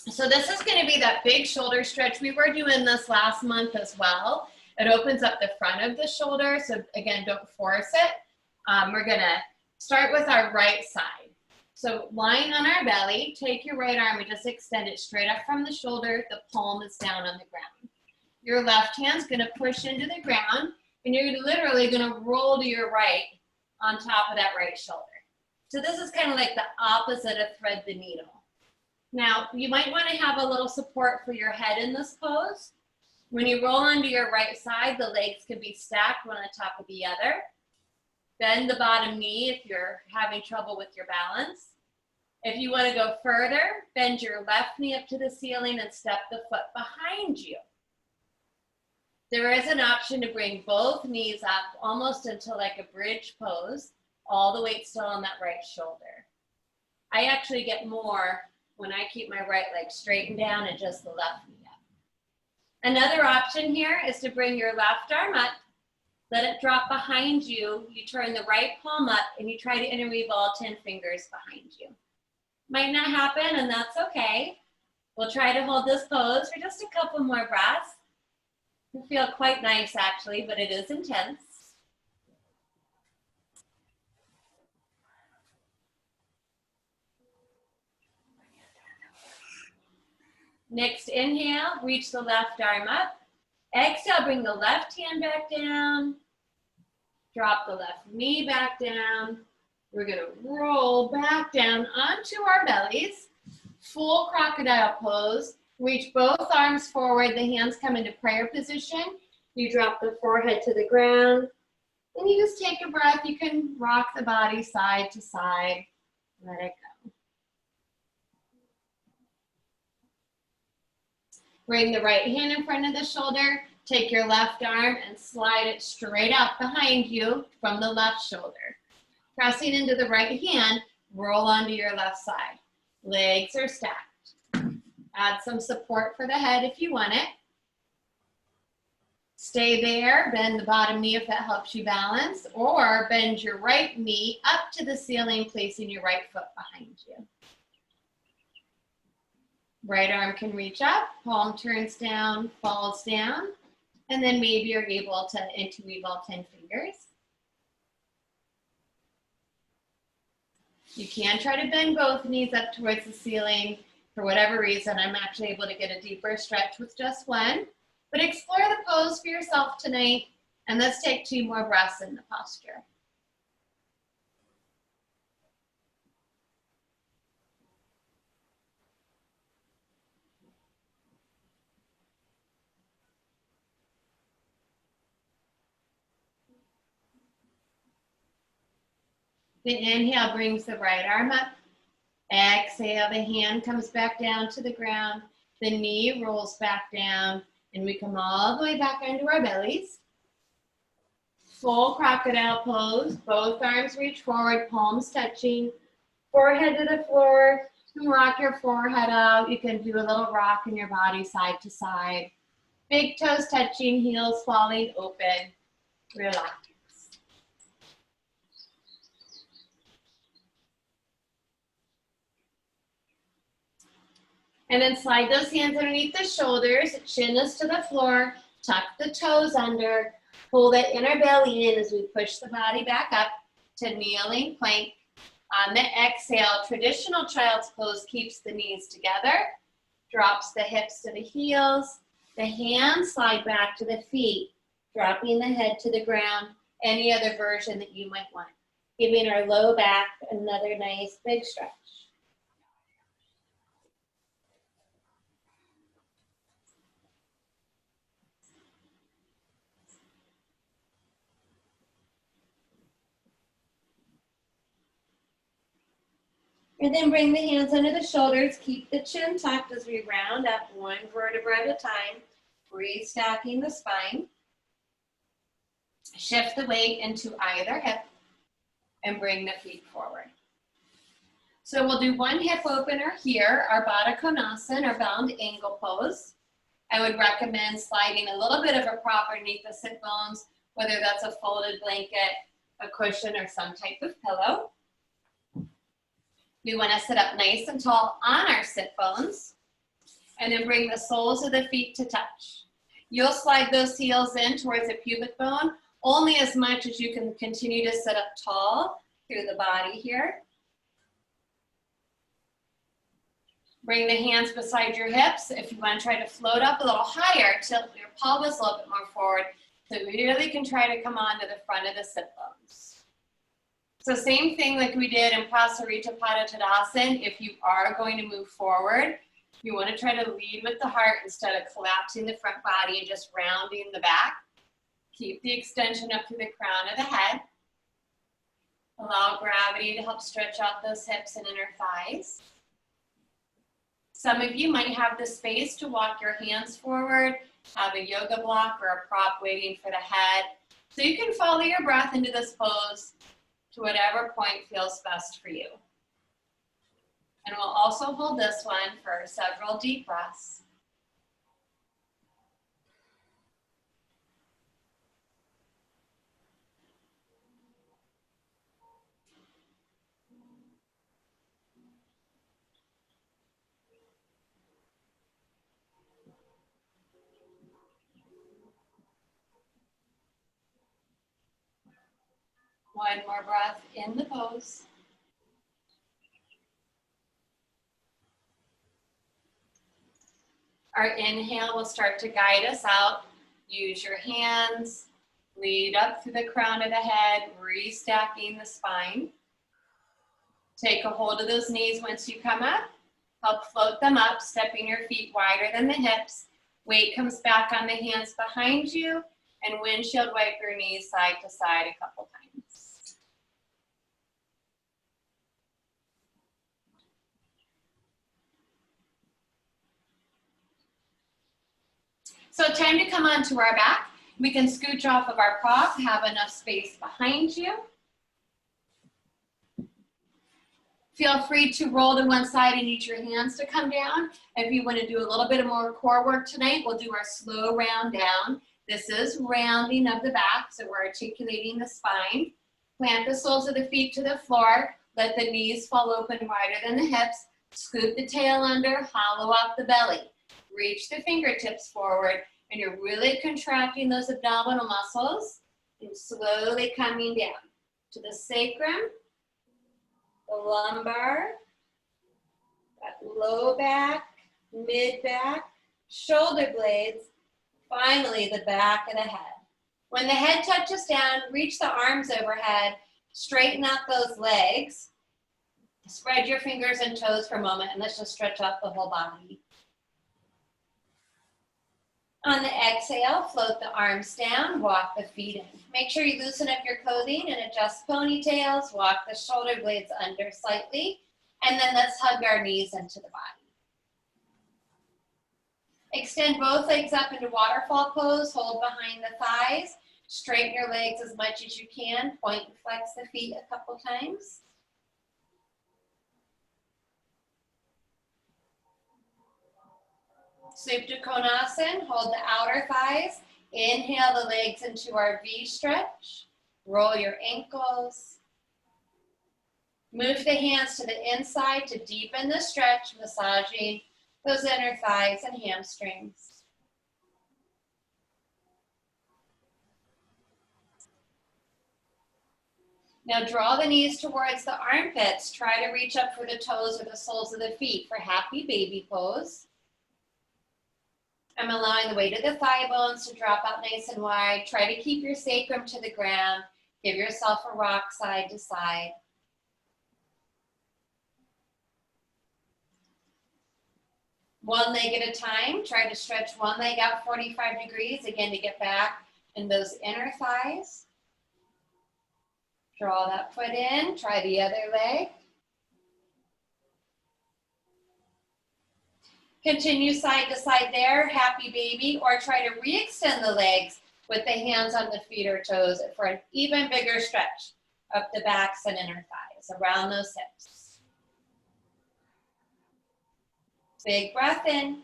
So this is going to be that big shoulder stretch. We were doing this last month as well. It opens up the front of the shoulder. So again, don't force it. We're going to start with our right side. So lying on our belly, take your right arm and just extend it straight up from the shoulder. The palm is down on the ground. Your left hand's going to push into the ground, and you're literally going to roll to your right on top of that right shoulder. So this is kind of like the opposite of thread the needle. Now, you might want to have a little support for your head in this pose. When you roll onto your right side, the legs can be stacked one on top of the other. Bend the bottom knee if you're having trouble with your balance. If you want to go further, bend your left knee up to the ceiling and step the foot behind you. There is an option to bring both knees up almost into like a bridge pose, all the weight still on that right shoulder. I actually get more when I keep my right leg straightened down and just the left knee up. Another option here is to bring your left arm up, let it drop behind you, you turn the right palm up, and you try to interweave all 10 fingers behind you. Might not happen, and that's okay. We'll try to hold this pose for just a couple more breaths. You feel quite nice actually, but it is intense. Next inhale, reach the left arm up. Exhale, bring the left hand back down. Drop the left knee back down. We're gonna roll back down onto our bellies. Full crocodile pose. Reach both arms forward, the hands come into prayer position. You drop the forehead to the ground. And you just take a breath. You can rock the body side to side. Let it go. Bring the right hand in front of the shoulder. Take your left arm and slide it straight out behind you from the left shoulder. Pressing into the right hand, roll onto your left side. Legs are stacked. Add some support for the head if you want it. Stay there, bend the bottom knee if that helps you balance, or bend your right knee up to the ceiling, placing your right foot behind you. Right arm can reach up, palm turns down, falls down. And then maybe you're able to interweave all 10 fingers. You can try to bend both knees up towards the ceiling. For whatever reason, I'm actually able to get a deeper stretch with just one. But explore the pose for yourself tonight, and let's take 2 more breaths in the posture. The inhale brings the right arm up. Exhale, the hand comes back down to the ground. The knee rolls back down, and we come all the way back onto our bellies. Full crocodile pose. Both arms reach forward, palms touching. Forehead to the floor. Rock your forehead out. You can do a little rock in your body side to side. Big toes touching, heels falling open. Relax. And then slide those hands underneath the shoulders, chin is to the floor, tuck the toes under, pull that inner belly in as we push the body back up to kneeling plank. On the exhale, traditional child's pose keeps the knees together, drops the hips to the heels, the hands slide back to the feet, dropping the head to the ground, any other version that you might want. Giving our low back another nice big stretch. And then bring the hands under the shoulders, keep the chin tucked as we round up 1 vertebra at a time, restacking the spine. Shift the weight into either hip and bring the feet forward. So we'll do 1 hip opener here, our Baddha Konasana, our bound angle pose. I would recommend sliding a little bit of a prop underneath the sit bones, whether that's a folded blanket, a cushion, or some type of pillow. We want to sit up nice and tall on our sit bones, and then bring the soles of the feet to touch. You'll slide those heels in towards the pubic bone, only as much as you can continue to sit up tall through the body here. Bring the hands beside your hips. If you want to try to float up a little higher, tilt your pelvis a little bit more forward, so we really can try to come onto the front of the sit bones. So same thing like we did in Prasarita Pada Tadasana. If you are going to move forward, you want to try to lead with the heart instead of collapsing the front body and just rounding the back. Keep the extension up to the crown of the head. Allow gravity to help stretch out those hips and inner thighs. Some of you might have the space to walk your hands forward, have a yoga block or a prop waiting for the head. So you can follow your breath into this pose to whatever point feels best for you. And we'll also hold this one for several deep breaths. One more breath in the pose. Our inhale will start to guide us out. Use your hands, lead up through the crown of the head, restacking the spine. Take a hold of those knees once you come up. Help float them up, stepping your feet wider than the hips. Weight comes back on the hands behind you, and windshield wipe your knees side to side a couple times. So time to come onto our back. We can scooch off of our prop, have enough space behind you. Feel free to roll to one side and use your hands to come down. If you want to do a little bit more core work tonight, we'll do our slow round down. This is rounding of the back, so we're articulating the spine. Plant the soles of the feet to the floor. Let the knees fall open wider than the hips. Scoop the tail under, hollow out the belly. Reach the fingertips forward. And you're really contracting those abdominal muscles and slowly coming down to the sacrum, the lumbar, that low back, mid back, shoulder blades, finally the back of the head. When the head touches down, reach the arms overhead, straighten out those legs, spread your fingers and toes for a moment, and let's just stretch out the whole body. On the exhale, float the arms down, walk the feet in. Make sure you loosen up your clothing and adjust ponytails, walk the shoulder blades under slightly, and then let's hug our knees into the body. Extend both legs up into waterfall pose, hold behind the thighs, straighten your legs as much as you can, point and flex the feet a couple times. Supta Konasana, hold the outer thighs, inhale the legs into our V stretch, roll your ankles. Move the hands to the inside to deepen the stretch, massaging those inner thighs and hamstrings. Now draw the knees towards the armpits. Try to reach up for the toes or the soles of the feet for happy baby pose. I'm allowing the weight of the thigh bones to drop out nice and wide. Try to keep your sacrum to the ground. Give yourself a rock side to side. One leg at a time. Try to stretch one leg out 45 degrees, again to get back in those inner thighs. Draw that foot in. Try the other leg. Continue side to side there, happy baby, or try to re-extend the legs with the hands on the feet or toes for an even bigger stretch up the backs and inner thighs, around those hips. Big breath in.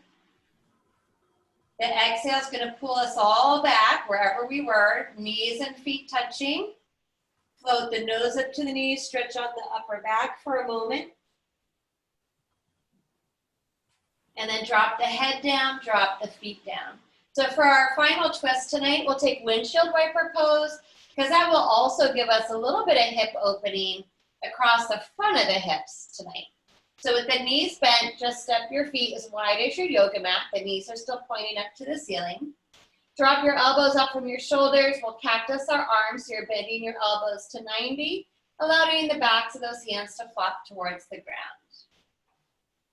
The exhale is going to pull us all back wherever we were, knees and feet touching. Float the nose up to the knees, stretch out the upper back for a moment. And then drop the head down, drop the feet down. So for our final twist tonight, we'll take windshield wiper pose, because that will also give us a little bit of hip opening across the front of the hips tonight. So with the knees bent, just step your feet as wide as your yoga mat. The knees are still pointing up to the ceiling. Drop your elbows up from your shoulders. We'll cactus our arms, so you're bending your elbows to 90, allowing the backs of those hands to flop towards the ground.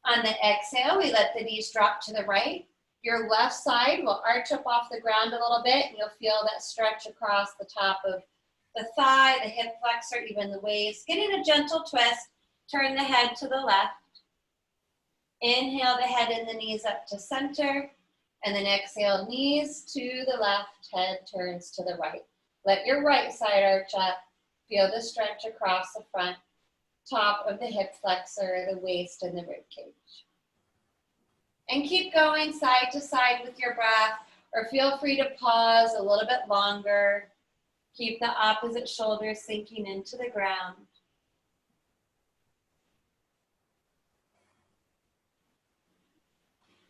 On the exhale, we let the knees drop to the right. Your left side will arch up off the ground a little bit, and you'll feel that stretch across the top of the thigh, the hip flexor, even the waist. Getting a gentle twist, turn the head to the left. Inhale the head and the knees up to center, and then exhale, knees to the left, head turns to the right. Let your right side arch up. Feel the stretch across the front, top of the hip flexor, the waist, and the rib cage. And keep going side to side with your breath, or feel free to pause a little bit longer. Keep the opposite shoulder sinking into the ground.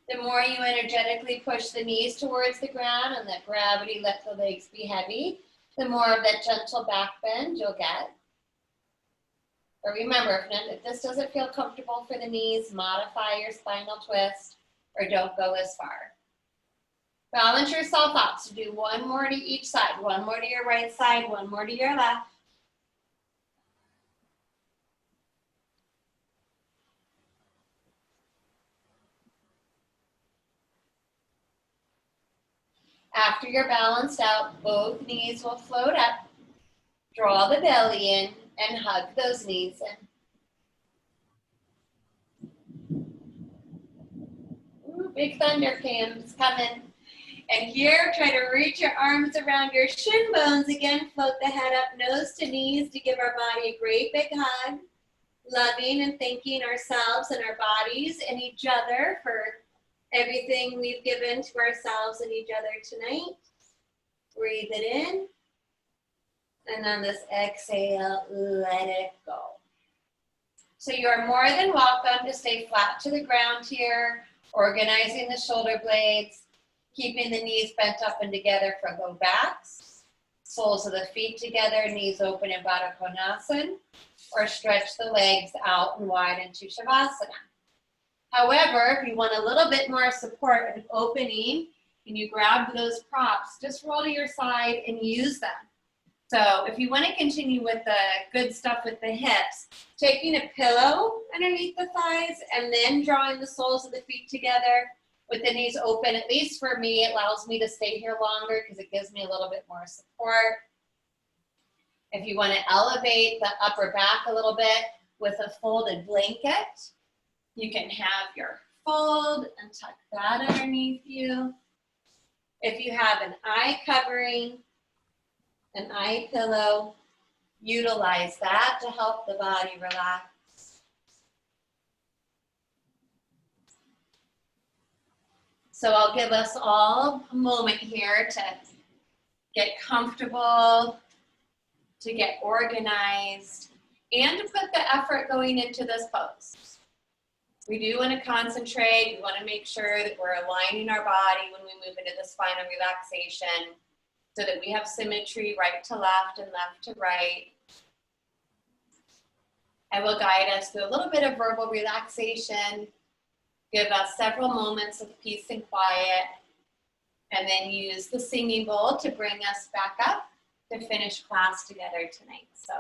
The more you energetically push the knees towards the ground and let gravity let the legs be heavy, the more of that gentle back bend you'll get. But remember, if this doesn't feel comfortable for the knees, modify your spinal twist or don't go as far. Balance yourself out. So do one more to each side. One more to your right side, one more to your left. After you're balanced out, both knees will float up. Draw the belly in and hug those knees in. Ooh, big thunder cam's coming. And here, try to reach your arms around your shin bones again. Float the head up, nose to knees, to give our body a great big hug. Loving and thanking ourselves and our bodies and each other for everything we've given to ourselves and each other tonight. Breathe it in. And on this exhale, let it go. So you're more than welcome to stay flat to the ground here, organizing the shoulder blades. Keeping the knees bent up and together for low backs. Soles of the feet together, knees open in Baddha Konasana, or stretch the legs out and wide into Shavasana. However, if you want a little bit more support and opening, and you grab those props, just roll to your side and use them. So if you want to continue with the good stuff with the hips, taking a pillow underneath the thighs and then drawing the soles of the feet together with the knees open, at least for me, it allows me to stay here longer because it gives me a little bit more support. If you want to elevate the upper back a little bit with a folded blanket, you can have your fold and tuck that underneath you. If you have an eye covering, an eye pillow, utilize that to help the body relax. So I'll give us all a moment here to get comfortable, to get organized, and to put the effort going into this pose. We do want to concentrate. We want to make sure that we're aligning our body when we move into the spinal relaxation so that we have symmetry right to left and left to right. I will guide us through a little bit of verbal relaxation, give us several moments of peace and quiet, and then use the singing bowl to bring us back up to finish class together tonight. So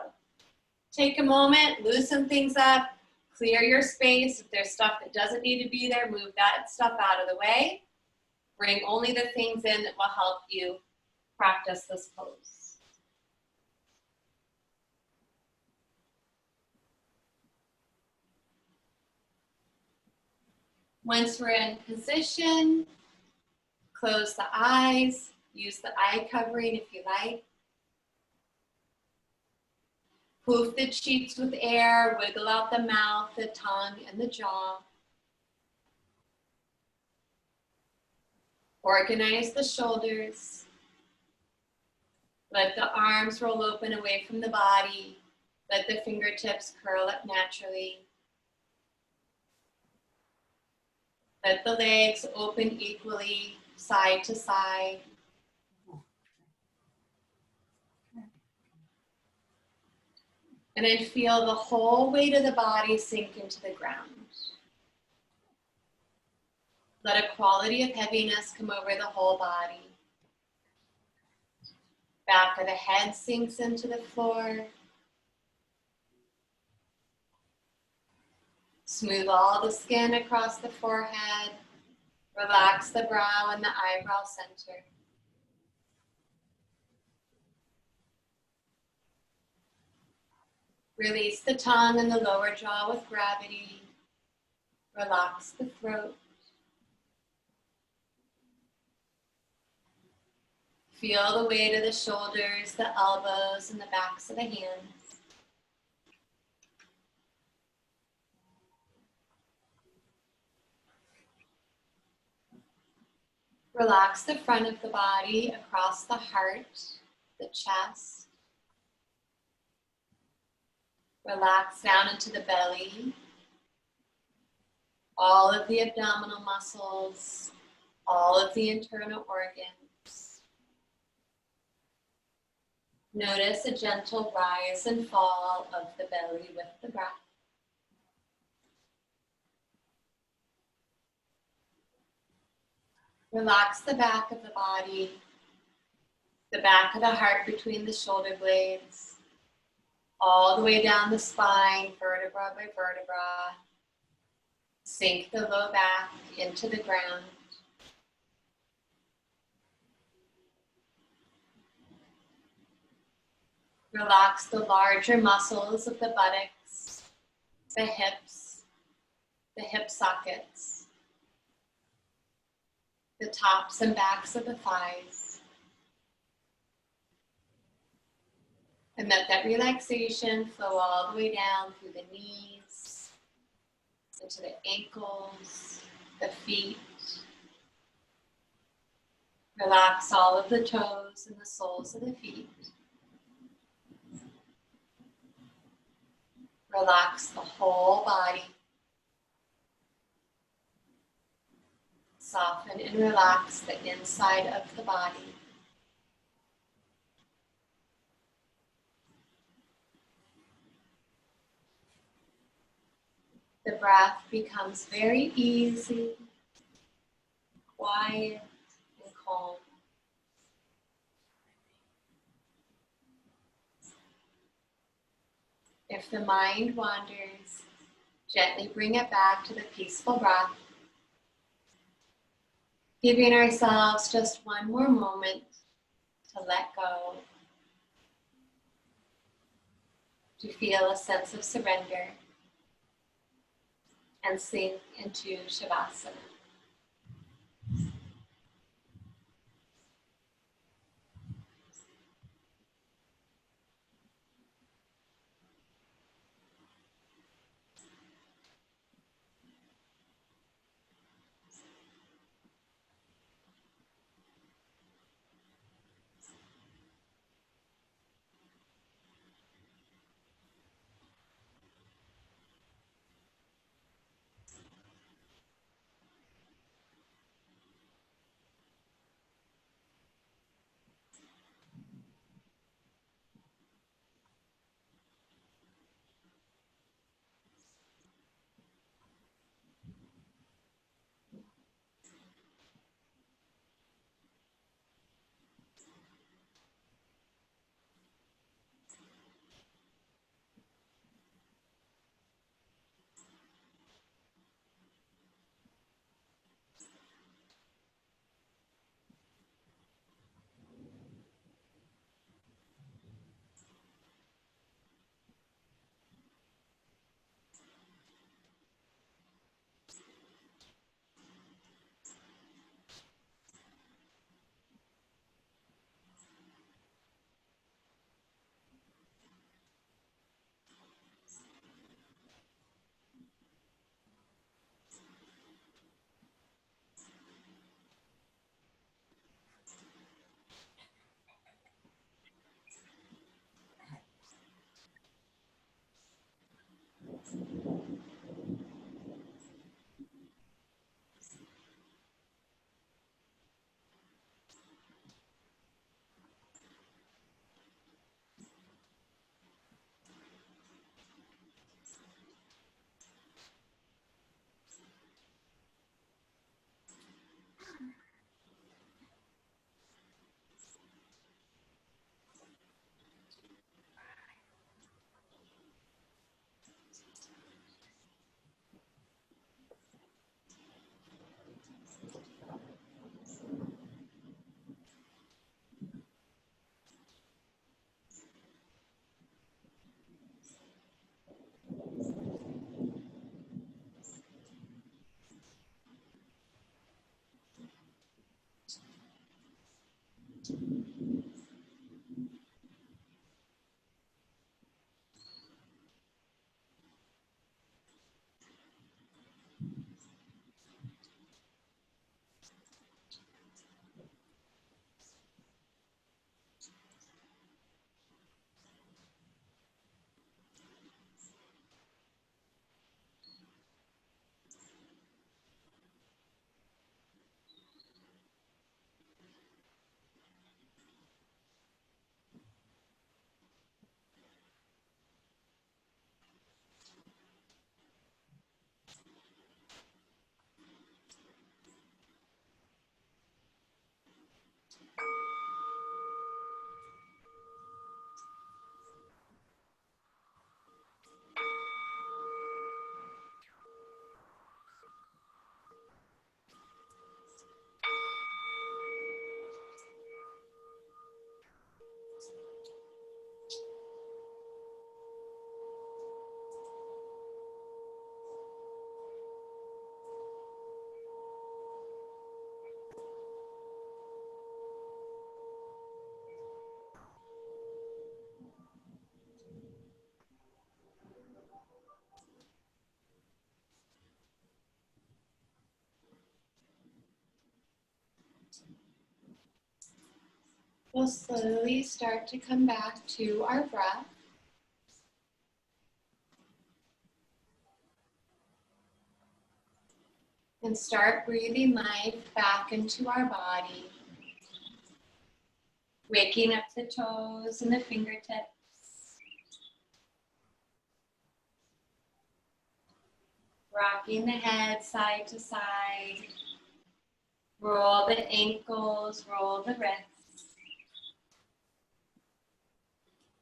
take a moment, loosen things up, clear your space. If there's stuff that doesn't need to be there, move that stuff out of the way. Bring only the things in that will help you practice this pose. Once we're in position, close the eyes, use the eye covering if you like. Poof the cheeks with air, wiggle out the mouth, the tongue, and the jaw. Organize the shoulders. Let the arms roll open away from the body. Let the fingertips curl up naturally. Let the legs open equally, side to side. And then feel the whole weight of the body sink into the ground. Let a quality of heaviness come over the whole body. Back of the head sinks into the floor. Smooth all the skin across the forehead. Relax the brow and the eyebrow center. Release the tongue and the lower jaw with gravity. Relax the throat. Feel the weight of the shoulders, the elbows, and the backs of the hands. Relax the front of the body across the heart, the chest. Relax down into the belly, all of the abdominal muscles, all of the internal organs. Notice a gentle rise and fall of the belly with the breath. Relax the back of the body, the back of the heart between the shoulder blades, all the way down the spine, vertebra by vertebra. Sink the low back into the ground. Relax the larger muscles of the buttocks, the hips, the hip sockets, the tops and backs of the thighs. And let that relaxation flow all the way down through the knees, into the ankles, the feet. Relax all of the toes and the soles of the feet. Relax the whole body. Soften and relax the inside of the body. The breath becomes very easy, quiet, and calm. If the mind wanders, gently bring it back to the peaceful breath, giving ourselves just one more moment to let go, to feel a sense of surrender, and sink into Shavasana. We'll slowly start to come back to our breath. And start breathing life back into our body. Waking up the toes and the fingertips. Rocking the head side to side. Roll the ankles, roll the wrists.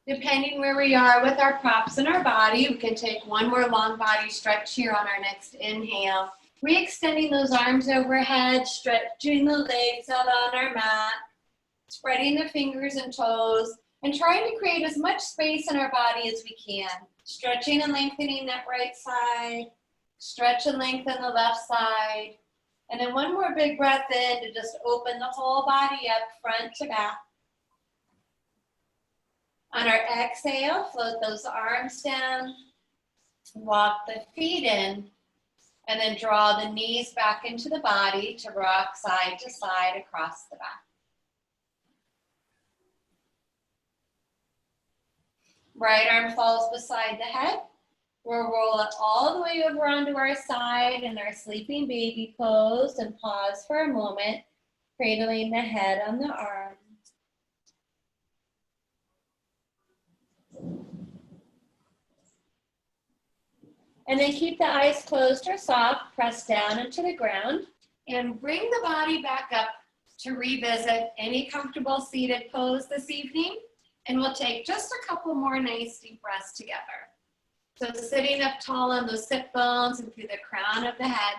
Depending where we are with our props in our body, we can take one more long body stretch here on our next inhale. Re-extending those arms overhead, stretching the legs out on our mat, spreading the fingers and toes, and trying to create as much space in our body as we can. Stretching and lengthening that right side, stretch and lengthen the left side, and then one more big breath in to just open the whole body up front to back. On our exhale, float those arms down, walk the feet in, and then draw the knees back into the body to rock side to side across the back. Right arm falls beside the head. We'll roll it all the way over onto our side in our sleeping baby pose and pause for a moment, cradling the head on the arm. And then keep the eyes closed or soft, press down into the ground, and bring the body back up to revisit any comfortable seated pose this evening. And we'll take just a couple more nice deep breaths together. So sitting up tall on those sit bones and through the crown of the head.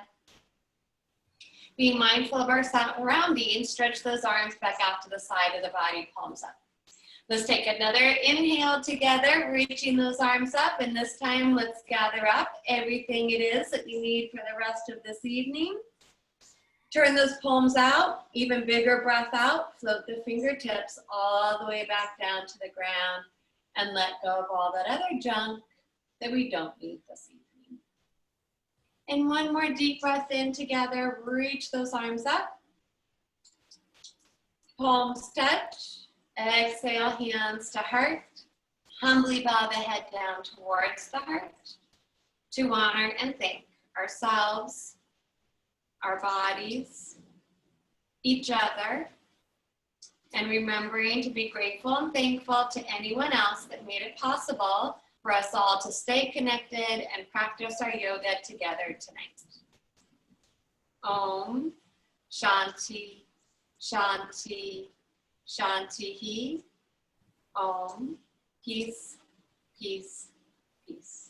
Being mindful of our surroundings, stretch those arms back out to the side of the body, palms up. Let's take another inhale together, reaching those arms up, and this time let's gather up everything it is that you need for the rest of this evening. Turn those palms out, even bigger breath out, float the fingertips all the way back down to the ground, and let go of all that other junk that we don't need this evening. And one more deep breath in together, reach those arms up, palms touch. Exhale, hands to heart. Humbly bow the head down towards the heart to honor and thank ourselves, our bodies, each other, and remembering to be grateful and thankful to anyone else that made it possible for us all to stay connected and practice our yoga together tonight. Om Shanti, Shanti, Shanti. Om. Peace, peace, peace.